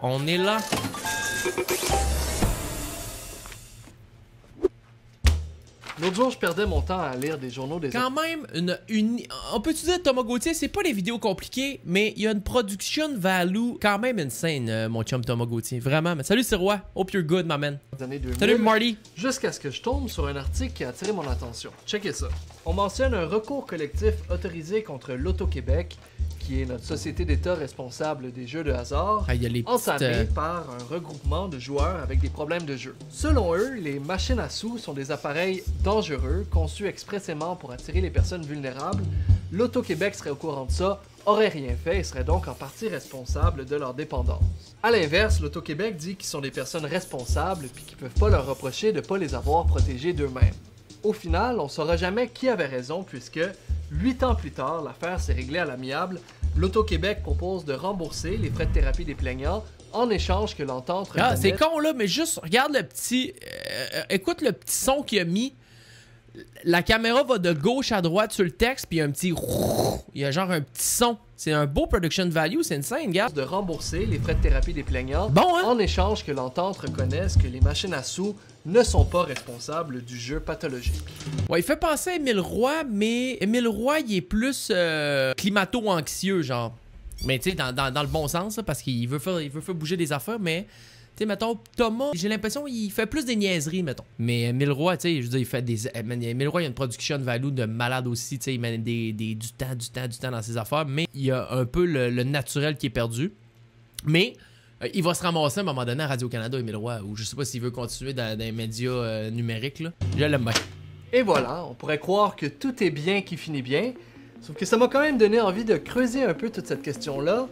On est là. L'autre jour, je perdais mon temps à lire des journaux des... Quand même, on peut-tu dire Thomas Gauthier, c'est pas des vidéos compliquées, mais il y a une production value quand même insane, mon chum Thomas Gauthier. Vraiment. Mais salut, c'est Roi. Hope you're good, my man. Années 2000, salut, Marty. Jusqu'à ce que je tombe sur un article qui a attiré mon attention. Checkez ça. On mentionne un recours collectif autorisé contre l'Auto-Québec, qui est notre société d'État responsable des jeux de hasard, entamé par un regroupement de joueurs avec des problèmes de jeu. Selon eux, les machines à sous sont des appareils dangereux, conçus expressément pour attirer les personnes vulnérables. L'Auto-Québec serait au courant de ça, aurait rien fait et serait donc en partie responsable de leur dépendance. A l'inverse, l'Auto-Québec dit qu'ils sont des personnes responsables et qu'ils peuvent pas leur reprocher de pas les avoir protégés d'eux-mêmes. Au final, on saura jamais qui avait raison puisque 8 ans plus tard, l'affaire s'est réglée à l'amiable. L'Auto-Québec propose de rembourser les frais de thérapie des plaignants en échange que l'entente reconnaisse... Ah, c'est con là, mais juste regarde le petit... écoute le petit son qu'il a mis. La caméra va de gauche à droite sur le texte, puis il y a un petit... Il y a genre un petit son. C'est un beau production value, c'est insane, gars. De rembourser les frais de thérapie des plaignants en échange que l'entente reconnaisse que les machines à sous ne sont pas responsables du jeu pathologique. Ouais, il fait penser à Émile Roy, mais Émile Roy, il est plus climato-anxieux, genre. Mais tu sais, dans le bon sens, là, parce qu'il veut faire bouger des affaires, mais... Tu sais, mettons, Thomas, j'ai l'impression qu'il fait plus des niaiseries, mettons. Mais Émile Roy, tu sais, je veux dire, il fait des... Émile Roy, il y a une production value de malade aussi, tu sais, il met du temps dans ses affaires, mais il y a un peu le naturel qui est perdu. Mais... il va se ramasser à un moment donné à Radio-Canada, Émile Roy, ou je sais pas s'il veut continuer dans les médias numériques, là. Je l'aime bien. Et voilà, on pourrait croire que tout est bien qui finit bien, sauf que ça m'a quand même donné envie de creuser un peu toute cette question-là.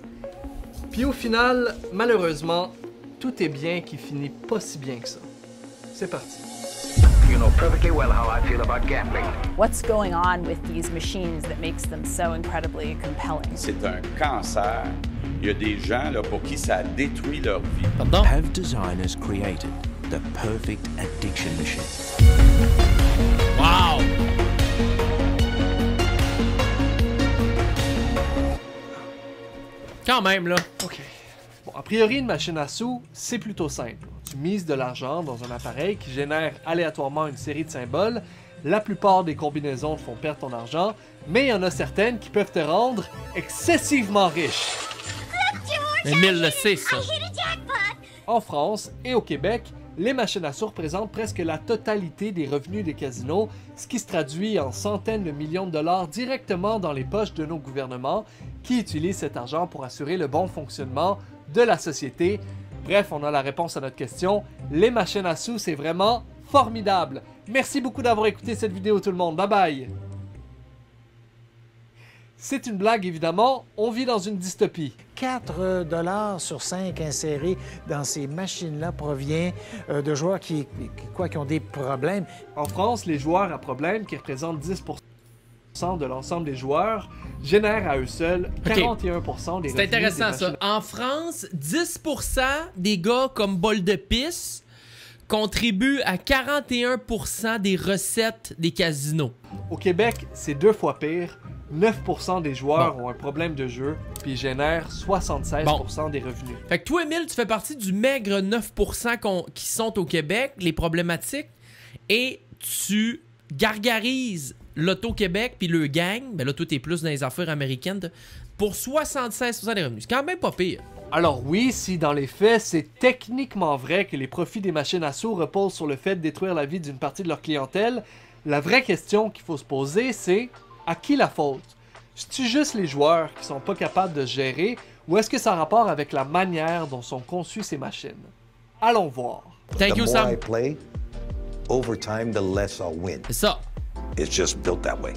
Puis au final, malheureusement, tout est bien qui finit pas si bien que ça. C'est parti. You know perfectly well how I feel about gambling. What's going on with these machines that makes them so incredibly compelling? C'est un cancer. Il y a des gens là, pour qui ça détruit leur vie. Pardon? Have designers created the perfect addiction machine? Wow! Quand même, là. OK. Bon, a priori, une machine à sous, c'est plutôt simple. Tu mises de l'argent dans un appareil qui génère aléatoirement une série de symboles. La plupart des combinaisons te font perdre ton argent, mais il y en a certaines qui peuvent te rendre excessivement riche. Émile le sait, ça. En France et au Québec, les machines à sous représentent presque la totalité des revenus des casinos, ce qui se traduit en centaines de millions de dollars directement dans les poches de nos gouvernements qui utilisent cet argent pour assurer le bon fonctionnement de la société. Bref, on a la réponse à notre question. Les machines à sous, c'est vraiment formidable. Merci beaucoup d'avoir écouté cette vidéo tout le monde. Bye bye! C'est une blague, évidemment. On vit dans une dystopie. 4 $ sur 5 insérés dans ces machines-là provient de joueurs qui ont des problèmes. En France, les joueurs à problème, qui représentent 10% de l'ensemble des joueurs, génèrent à eux seuls 41% des revenus. C'est intéressant, ça. En France, 10% des gars comme bol de pisse contribuent à 41% des recettes des casinos. Au Québec, c'est 2 fois pire. 9% des joueurs ont un problème de jeu, puis ils génèrent 76% des revenus. Fait que toi, Émile, tu fais partie du maigre 9% qui sont au Québec, les problématiques, et tu gargarises l'Auto-Québec puis le gang, ben là, toi, t'es plus dans les affaires américaines, pour 76% des revenus. C'est quand même pas pire. Alors oui, si dans les faits, c'est techniquement vrai que les profits des machines à sous reposent sur le fait de détruire la vie d'une partie de leur clientèle, la vraie question qu'il faut se poser, c'est... à qui la faute? C'est-tu juste les joueurs qui sont pas capables de gérer ou est-ce que ça a rapport avec la manière dont sont conçues ces machines? Allons voir. Thank you, Sam. The more I play, over time, the less I'll win. C'est ça. It's just built that way.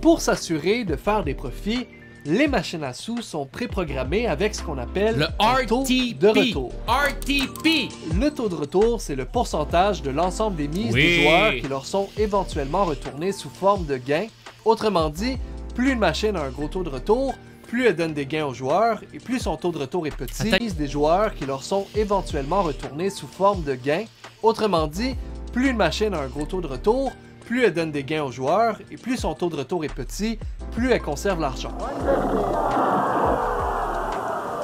Pour s'assurer de faire des profits, les machines à sous sont préprogrammées avec ce qu'on appelle le taux RTP. de retour. RTP. Le taux de retour, c'est le pourcentage de l'ensemble des mises des joueurs qui leur sont éventuellement retournées sous forme de gains. Autrement dit, plus une machine a un gros taux de retour, plus elle donne des gains aux joueurs, et plus son taux de retour est petit, des joueurs qui leur sont éventuellement retournés sous forme de gains. Autrement dit, plus une machine a un gros taux de retour, plus elle donne des gains aux joueurs, et plus son taux de retour est petit, plus elle conserve l'argent.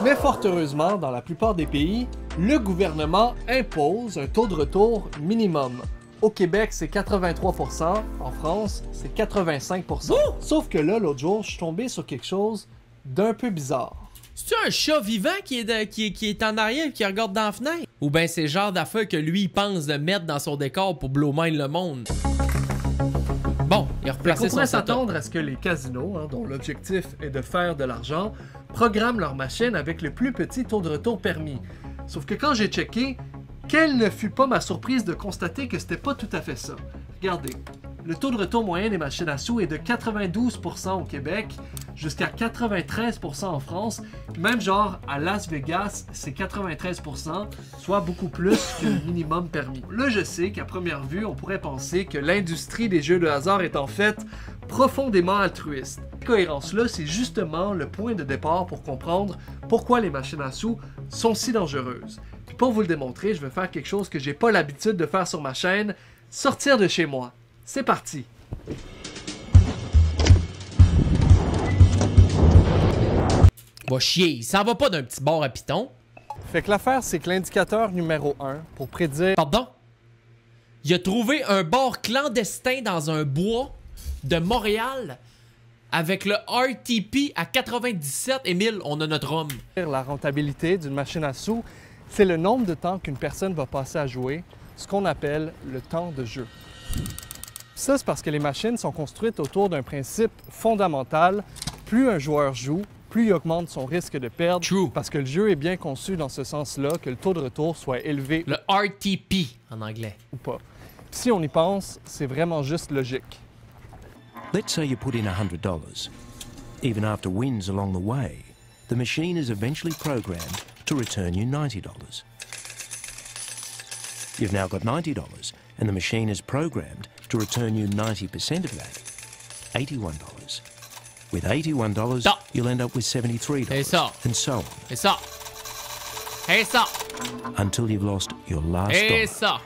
Mais fort heureusement, dans la plupart des pays, le gouvernement impose un taux de retour minimum. Au Québec, c'est 83%, en France, c'est 85%. Sauf que là, l'autre jour, je suis tombé sur quelque chose d'un peu bizarre. C'est-tu un chat vivant qui est en arrière et qui regarde dans la fenêtre? Ou ben c'est le genre d'affaire que lui, il pense de mettre dans son décor pour blow mind le monde? Bon, il a replacé son setup. On pourrait s'attendre à ce que les casinos, dont l'objectif est de faire de l'argent, programment leur machine avec le plus petit taux de retour permis. Sauf que quand j'ai checké, quelle ne fut pas ma surprise de constater que c'était pas tout à fait ça. Regardez, le taux de retour moyen des machines à sous est de 92% au Québec, jusqu'à 93% en France. Même genre, à Las Vegas, c'est 93%, soit beaucoup plus que le minimum permis. Là, je sais qu'à première vue, on pourrait penser que l'industrie des jeux de hasard est en fait profondément altruiste. Cette cohérence-là, c'est justement le point de départ pour comprendre pourquoi les machines à sous sont si dangereuses. Puis pour vous le démontrer, je vais faire quelque chose que j'ai pas l'habitude de faire sur ma chaîne, sortir de chez moi. C'est parti! Va chier, ça va pas d'un petit bord à piton. Fait que l'affaire, c'est que l'indicateur numéro 1 pour prédire... Pardon? Il a trouvé un bar clandestin dans un bois de Montréal avec le RTP à 97. Émile, on a notre homme. La rentabilité d'une machine à sous, c'est le nombre de temps qu'une personne va passer à jouer, ce qu'on appelle le temps de jeu. Ça, c'est parce que les machines sont construites autour d'un principe fondamental. Plus un joueur joue, plus il augmente son risque de perdre. True. Parce que le jeu est bien conçu dans ce sens-là, que le taux de retour soit élevé. Le RTP en anglais. Ou pas. Si on y pense, c'est vraiment juste logique. Let's say you put in $100. Even after wins along the way, the machine is eventually programmed to return you $90. You've now got $90, and the machine is programmed to return you 90% of that, $81. With $81, you'll end up with $73, Et ça. and so on. Et ça. Et ça. Until you've lost your last Et dollar. ça.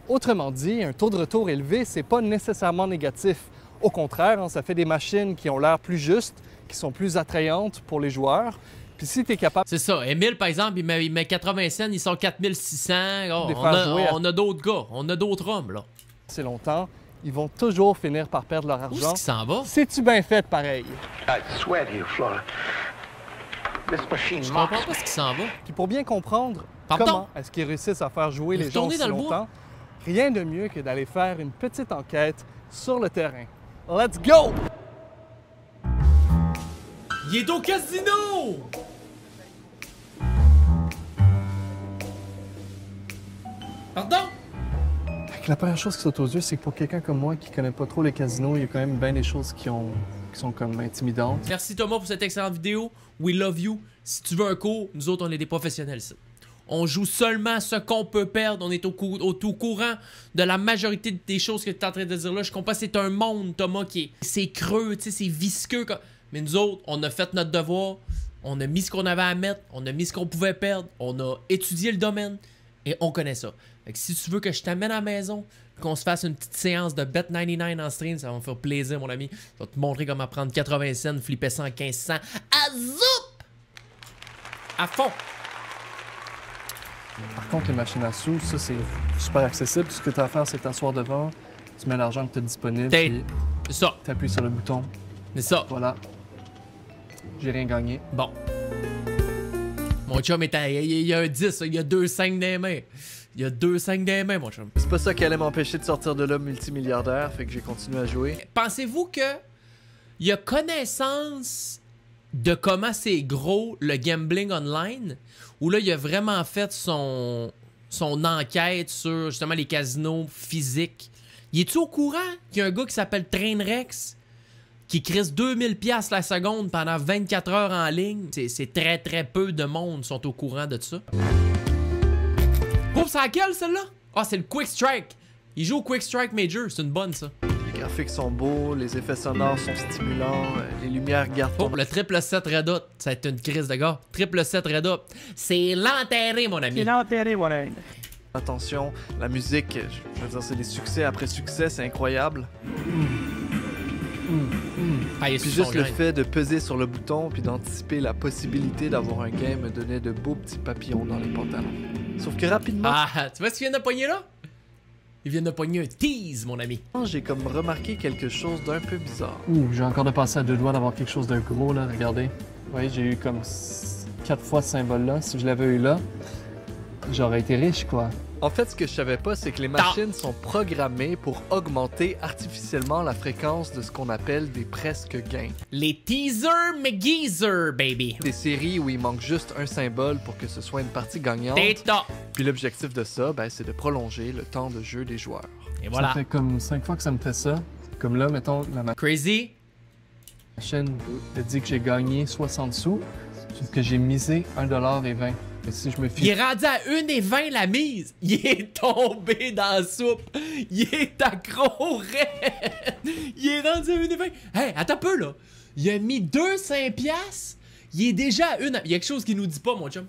Autrement dit, un taux de retour élevé, c'est pas nécessairement négatif. Au contraire, ça fait des machines qui ont l'air plus justes, qui sont plus attrayantes pour les joueurs. Puis si tu es capable... C'est ça. Emile, par exemple, il met 80 cents, ils sont 4600. Oh, on a d'autres gars, on a d'autres hommes, là. C'est longtemps, ils vont toujours finir par perdre leur Où argent. est-ce qu'il s'en va? C'est-tu bien fait, pareil? I swear to you, Flora, this machine Je comprends pas ce qu'il s'en va. Puis pour bien comprendre comment est-ce qu'ils réussissent à faire jouer les gens aussi longtemps, rien de mieux que d'aller faire une petite enquête sur le terrain. Let's go! Il est au casino! Pardon? La première chose qui saute aux yeux, c'est que pour quelqu'un comme moi qui connaît pas trop les casinos, il y a quand même bien des choses qui sont comme intimidantes. Merci Thomas pour cette excellente vidéo. We love you. Si tu veux un cours, nous autres, on est des professionnels. Ça. On joue seulement ce qu'on peut perdre. On est au courant de la majorité des choses que tu es en train de dire là. Je comprends, c'est un monde, Thomas, c'est creux, c'est visqueux. Mais nous autres, on a fait notre devoir. On a mis ce qu'on avait à mettre. On a mis ce qu'on pouvait perdre. On a étudié le domaine. Et on connaît ça. Fait que si tu veux que je t'amène à la maison, qu'on se fasse une petite séance de Bet99 en stream, ça va me faire plaisir, mon ami. Je vais te montrer comment prendre 80 cents, flipper ça en 1500. À zoup! À fond! Par contre, les machines à sous, ça, c'est super accessible. Tout ce que tu as à faire, c'est t'asseoir devant, tu mets l'argent que tu as disponible, puis c'est ça. Tu appuies sur le bouton. C'est ça. Voilà. J'ai rien gagné. Bon. Mon chum est à... Il y a un 10, il y a 2 5 dans les mains. Il y a 2 5 dans les mains, mon chum. C'est pas ça qui allait m'empêcher de sortir de là multimilliardaire, fait que j'ai continué à jouer. Pensez-vous que il y a connaissance de comment c'est gros le gambling online? Où là, il a vraiment fait son enquête sur justement les casinos physiques. Il est-tu au courant qu'il y a un gars qui s'appelle Trainrex qui crisse 2000$ la seconde pendant 24 heures en ligne? C'est très très peu de monde sont au courant de ça. Oh, c'est laquelle celle-là? Ah, c'est le Quick Strike. Il joue au Quick Strike Major, c'est une bonne ça. Les graphiques sont beaux, les effets sonores sont stimulants, les lumières gardent ton... Oh, le 777 Red Hot, ça va être une crise de gars. 777 Red Hot, c'est l'enterré, mon ami. C'est l'enterré, mon ami. Attention, la musique, je veux dire, c'est des succès après succès, c'est incroyable. Puis juste le fait de peser sur le bouton puis d'anticiper la possibilité d'avoir un game me donnait de beaux petits papillons dans les pantalons. Sauf que rapidement... Ah, tu vois ce qu'ils viennent de pogner là? Ils viennent de pogner un tease, mon ami. J'ai comme remarqué quelque chose d'un peu bizarre. J'ai encore de passer à 2 doigts d'avoir quelque chose de gros, là, regardez. Vous voyez, j'ai eu comme 4 fois ce symbole-là. Si je l'avais eu là, j'aurais été riche, quoi. En fait, ce que je savais pas, c'est que les machines sont programmées pour augmenter artificiellement la fréquence de ce qu'on appelle des presque gains. Les teasers McGeezer, baby. Des séries où il manque juste un symbole pour que ce soit une partie gagnante. Puis l'objectif de ça, ben, c'est de prolonger le temps de jeu des joueurs. Et voilà. Ça fait comme 5 fois que ça me fait ça. Comme là, mettons, la Crazy. machine a dit que j'ai gagné 60 sous, sauf que j'ai misé 1,20 $. Et si je me fie... Il est rendu à 1,20 la mise. Il est tombé dans la soupe. Il est accro raide. Il est rendu à 1,20. Hey, attends un peu, là. Il a mis 2,5 $. Il est déjà à 1... Il y a quelque chose qu'il nous dit pas, mon chum.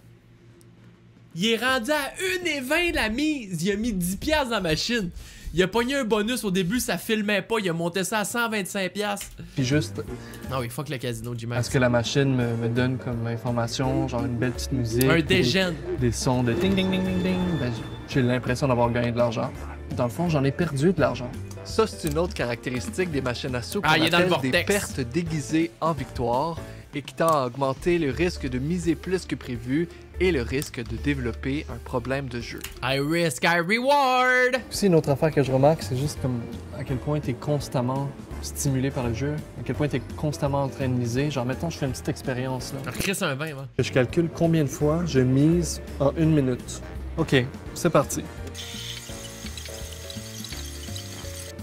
Il est rendu à 1,20 la mise. Il a mis 10 $ dans la machine. Il a pogné un bonus au début, ça filmait pas. Il a monté ça à 125 $. Puis juste... Non, oui, fuck le casino, Jimmy. Est-ce que la machine me donne comme information, genre une belle petite musique? Un dégène. Des sons de ding ding ding ding ding. Ben, j'ai l'impression d'avoir gagné de l'argent. Dans le fond, j'en ai perdu de l'argent. Ça, c'est une autre caractéristique des machines à sous qu'on il est dans le appelle des vortex. pertes déguisées en victoire et qui tend à augmenter le risque de miser plus que prévu et le risque de développer un problème de jeu. I risk, I reward. Aussi, une autre affaire que je remarque, c'est juste comme à quel point tu es constamment stimulé par le jeu, à quel point tu es constamment en train de miser. Genre, mettons, je fais une petite expérience là. Chris un 20, va. Je calcule combien de fois je mise en 1 minute. OK, c'est parti.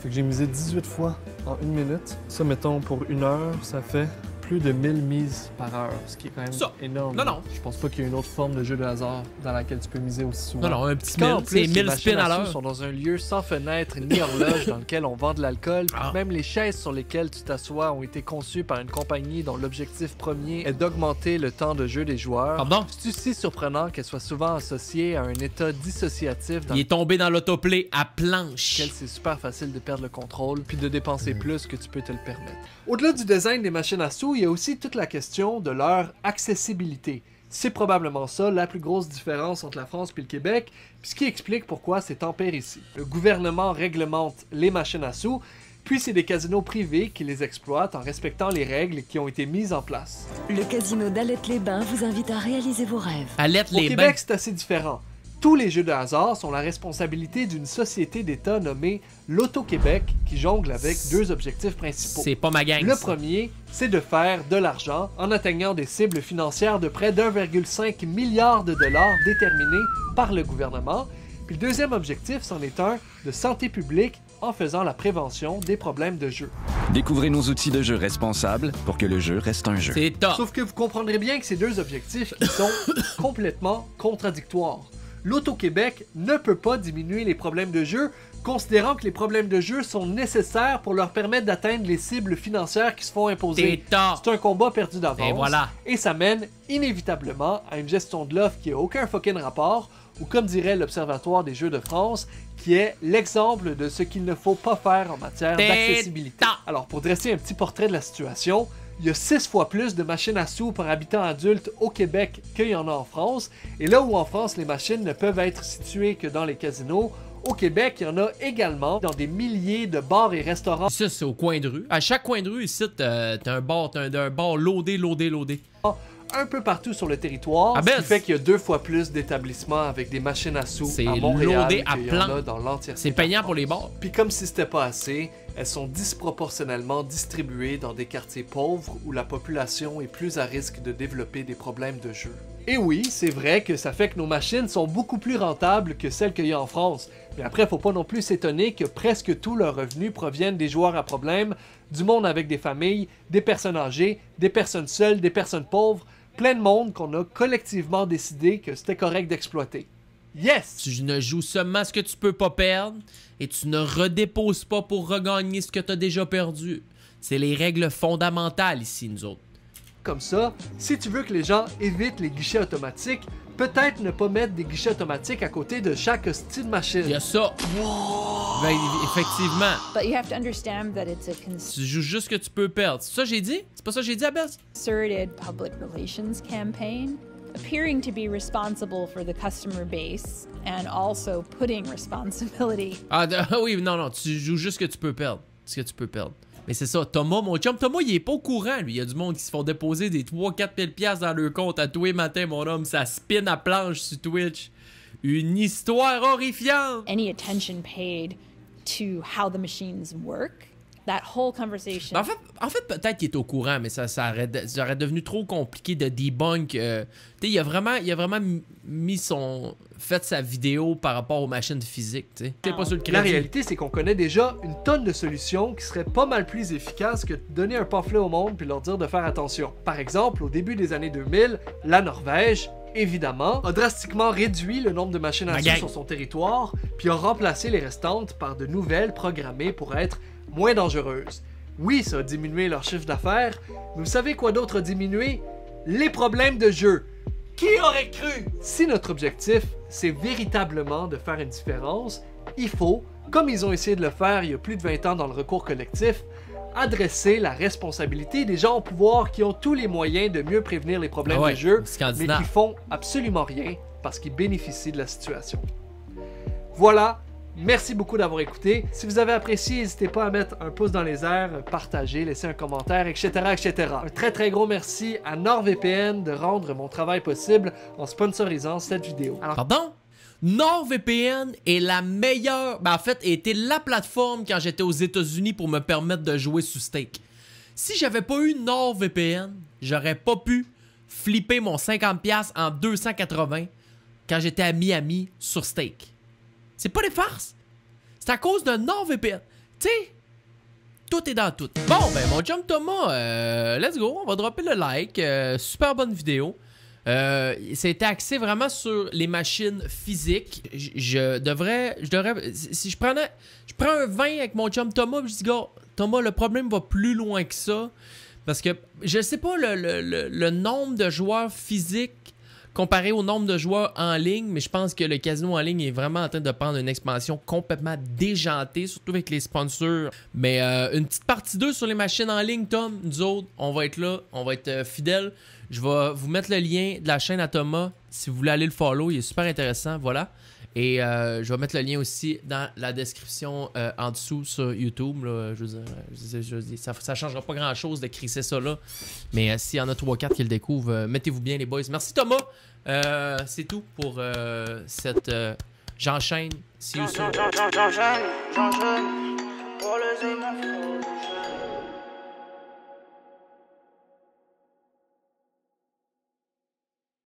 Fait que j'ai misé 18 fois en 1 minute. Ça, mettons, pour 1 heure, ça fait plus de 1000 mises par heure, ce qui est quand même énorme. Non. Je pense pas qu'il y ait une autre forme de jeu de hasard dans laquelle tu peux miser aussi souvent. Non, un petit En 1000, plus, c'est 1000 les spins machines à à sous l'heure. sont dans un lieu sans fenêtre ni horloge dans lequel on vend de l'alcool. Puis même les chaises sur lesquelles tu t'assois ont été conçues par une compagnie dont l'objectif premier est d'augmenter le temps de jeu des joueurs. Pardon? C'est aussi surprenant qu'elles soient souvent associées à un état dissociatif dans Il est tombé dans l'autoplay à planche. lequel c'est super facile de perdre le contrôle puis de dépenser plus que tu peux te le permettre. Au-delà du design des machines à sous, il y a aussi toute la question de leur accessibilité. C'est probablement ça la plus grosse différence entre la France et le Québec, puis ce qui explique pourquoi c'est en ici. Le gouvernement réglemente les machines à sous, puis c'est des casinos privés qui les exploitent en respectant les règles qui ont été mises en place. Le casino d'Alette-les-Bains vous invite à réaliser vos rêves. Au Québec, c'est assez différent. Tous les jeux de hasard sont la responsabilité d'une société d'État nommée l'Auto-Québec qui jongle avec 2 objectifs principaux. C'est pas ma gang. Le ça. premier, c'est de faire de l'argent en atteignant des cibles financières de près d'1,5 milliard de dollars déterminées par le gouvernement. Puis le deuxième objectif, c'en est un de santé publique en faisant la prévention des problèmes de jeu. Découvrez nos outils de jeu responsables pour que le jeu reste un jeu. C'est top. Sauf que vous comprendrez bien que ces 2 objectifs qui sont complètement contradictoires. L'Auto-Québec ne peut pas diminuer les problèmes de jeu, considérant que les problèmes de jeu sont nécessaires pour leur permettre d'atteindre les cibles financières qui se font imposer. C'est un combat perdu d'avance. Et voilà. Et ça mène inévitablement à une gestion de l'offre qui n'a aucun fucking rapport, ou comme dirait l'Observatoire des Jeux de France, qui est l'exemple de ce qu'il ne faut pas faire en matière d'accessibilité. Alors, pour dresser un petit portrait de la situation, il y a 6 fois plus de machines à sous par habitant adulte au Québec qu'il y en a en France. Et là où en France, les machines ne peuvent être situées que dans les casinos, au Québec, il y en a également dans des milliers de bars et restaurants. Ça, c'est au coin de rue. À chaque coin de rue, ici, t'as un bar loadé. Un peu partout sur le territoire, ce qui fait qu'il y a 2 fois plus d'établissements avec des machines à sous à Montréal loadé à qu'il y en a dans l'entièreté. C'est payant pour les bars. Puis comme si c'était pas assez, elles sont disproportionnellement distribuées dans des quartiers pauvres où la population est plus à risque de développer des problèmes de jeu. Et oui, c'est vrai que ça fait que nos machines sont beaucoup plus rentables que celles qu'il y a en France. Mais après, faut pas non plus s'étonner que presque tous leurs revenus proviennent des joueurs à problème, du monde avec des familles, des personnes âgées, des personnes seules, des personnes pauvres, plein de monde qu'on a collectivement décidé que c'était correct d'exploiter. Yes! Tu ne joues seulement ce que tu peux pas perdre et tu ne redéposes pas pour regagner ce que tu as déjà perdu. C'est les règles fondamentales ici, nous autres. comme ça, si tu veux que les gens évitent les guichets automatiques, peut-être ne pas mettre des guichets automatiques à côté de chaque style machine. Il y a ça. Ben, effectivement. But you have to understand that it's a Tu joues juste que tu peux perdre. C'est ça que j'ai dit? C'est pas ça que j'ai dit à Bess? concerted public relations campaign, appearing to be responsible for the customer base and also putting responsibility. Ah oui, non, tu joues juste que tu peux perdre. Ce que tu peux perdre. Mais c'est ça, Thomas, mon chum, Thomas, il est pas au courant, lui. Il y a du monde qui se font déposer des 3-4 000$ dans leur compte à tous les matins, mon homme. Ça spin à planche sur Twitch. Une histoire horrifiante. Any attention paid to how the machines work, that whole conversation. En fait peut-être qu'il est au courant, mais ça aurait devenu trop compliqué de debunk. Il a vraiment fait sa vidéo par rapport aux machines physiques. T'sais. T'es pas sur le crédit. La réalité, c'est qu'on connaît déjà une tonne de solutions qui seraient pas mal plus efficaces que de donner un pamphlet au monde puis leur dire de faire attention. Par exemple, au début des années 2000, la Norvège, évidemment, a drastiquement réduit le nombre de machines à sous sur son territoire puis a remplacé les restantes par de nouvelles programmées pour être moins dangereuses. Oui, ça a diminué leur chiffre d'affaires, mais vous savez quoi d'autre a diminué? Les problèmes de jeu. Qui aurait cru? Si notre objectif, c'est véritablement de faire une différence, il faut, comme ils ont essayé de le faire il y a plus de 20 ans dans le recours collectif, adresser la responsabilité des gens au pouvoir qui ont tous les moyens de mieux prévenir les problèmes de jeu, mais qui font absolument rien parce qu'ils bénéficient de la situation. Voilà. Merci beaucoup d'avoir écouté. Si vous avez apprécié, n'hésitez pas à mettre un pouce dans les airs, partager, laisser un commentaire, etc., etc. Un très gros merci à NordVPN de rendre mon travail possible en sponsorisant cette vidéo. Alors... Pardon? NordVPN est la meilleure... Ben en fait, était la plateforme quand j'étais aux États-Unis pour me permettre de jouer sous Stake. Si j'avais pas eu NordVPN, j'aurais pas pu flipper mon 50$ en 280 quand j'étais à Miami sur Stake. C'est pas des farces. C'est à cause de NordVPN. Tu sais, tout est dans tout. Bon, ben, mon chum Thomas, let's go. On va dropper le like. Super bonne vidéo. C'était axé vraiment sur les machines physiques. Je devrais... Si je prends un 20 avec mon chum Thomas, je dis, gars, Thomas, le problème va plus loin que ça. Parce que je sais pas le nombre de joueurs physiques comparé au nombre de joueurs en ligne, mais je pense que le casino en ligne est vraiment en train de prendre une expansion complètement déjantée, surtout avec les sponsors. Mais une petite partie 2 sur les machines en ligne, Tom, nous autres, on va être là, on va être fidèles. Je vais vous mettre le lien de la chaîne à Thomas si vous voulez aller le follow, il est super intéressant, voilà. Et je vais mettre le lien aussi dans la description en dessous sur YouTube. Là, je veux dire, ça ne changera pas grand-chose de crisser ça là. Mais s'il y en a 3-4 qui le découvrent, mettez-vous bien les boys. Merci Thomas. C'est tout pour cette... J'enchaîne. See you soon. J'enchaîne pour les aimants.